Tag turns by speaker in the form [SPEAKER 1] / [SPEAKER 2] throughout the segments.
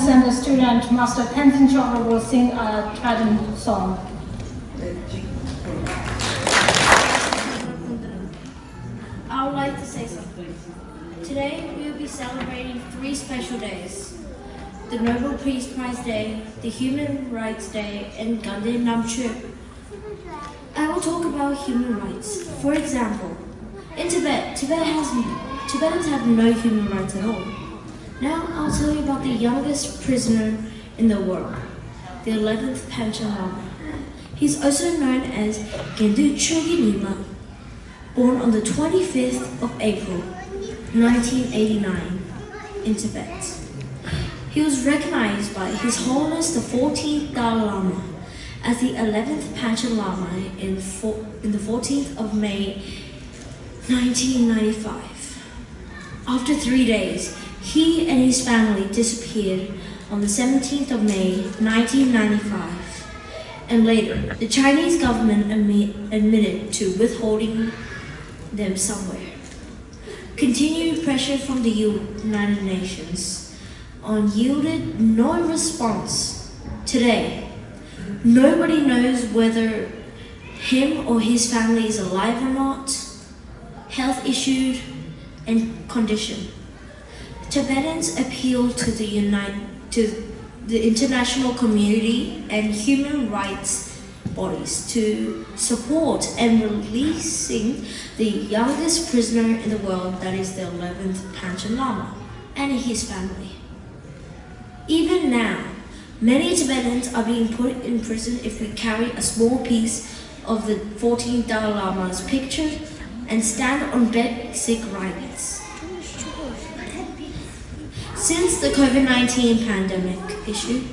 [SPEAKER 1] Center student Master Tenzin Chopra will sing a Tibetan song.
[SPEAKER 2] I would like to say something. Today we will be celebrating 3 special days: the Nobel Peace Prize Day, the Human Rights Day, and Gandhi Namche. I will talk about human rights. For example, in Tibet, Tibetans have no human rights at all. Now I'll tell you about the youngest prisoner in the world, the 11th Panchen Lama. He's also known as Gendu Chogi Nyima, born on the 25th of April, 1989, in Tibet. He was recognized by His Holiness the 14th Dalai Lama as the 11th Panchen Lama in the 14th of May, 1995. After 3 days, he and his family disappeared on the 17th of May, 1995. And later, the Chinese government admitted to withholding them somewhere. Continued pressure from the United Nations yielded no response. Today, nobody knows whether him or his family is alive or not, health issues and condition. Tibetans appeal to the international community and human rights bodies to support and releasing the youngest prisoner in the world, that is the 11th Panchen Lama, and his family. Even now, many Tibetans are being put in prison if we carry a small piece of the 14th Dalai Lama's picture and stand on basic rights. Since the COVID-19 pandemic issue,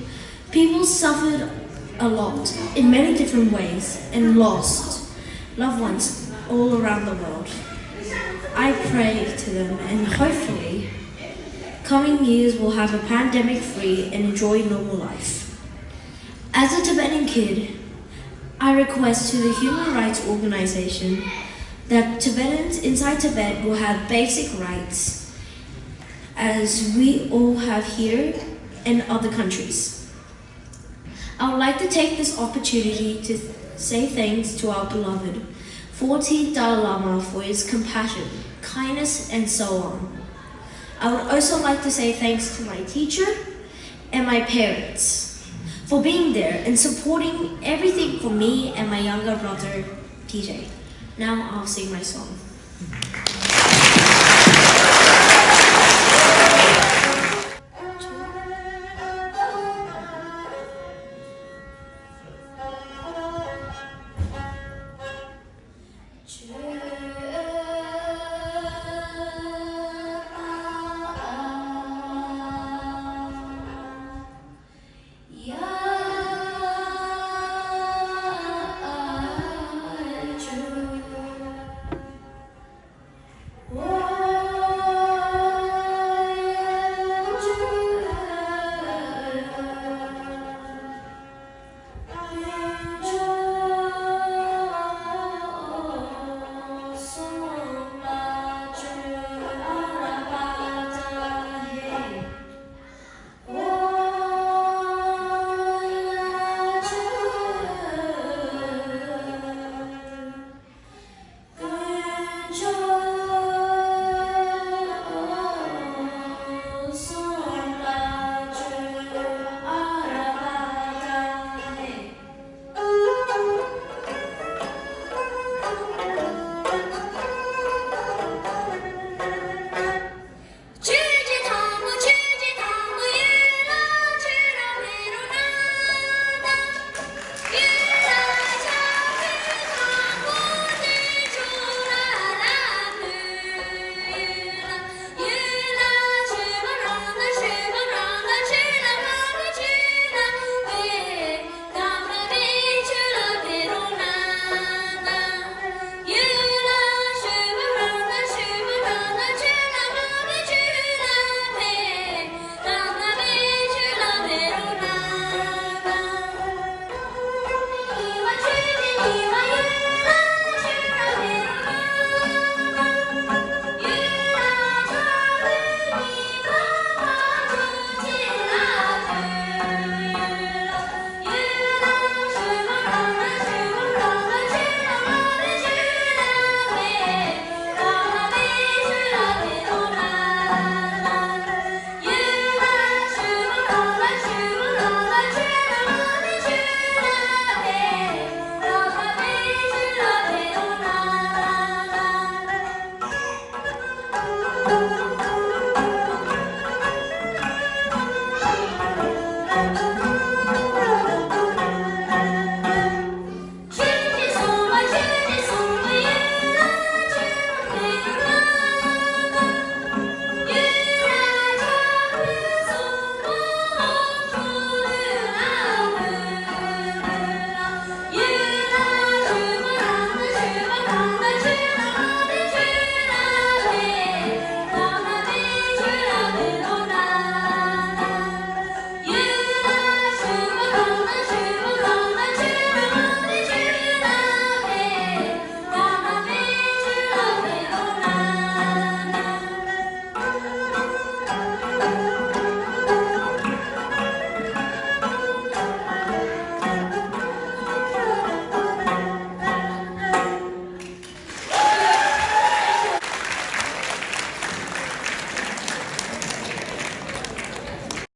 [SPEAKER 2] people suffered a lot in many different ways and lost loved ones all around the world. I pray to them, and hopefully coming years will have a pandemic-free and enjoy normal life. As a Tibetan kid, I request to the Human Rights Organization that Tibetans inside Tibet will have basic rights as we all have here in other countries. I would like to take this opportunity to say thanks to our beloved 14th Dalai Lama for his compassion, kindness, and so on. I would also like to say thanks to my teacher and my parents for being there and supporting everything for me and my younger brother, TJ. Now I'll sing my song.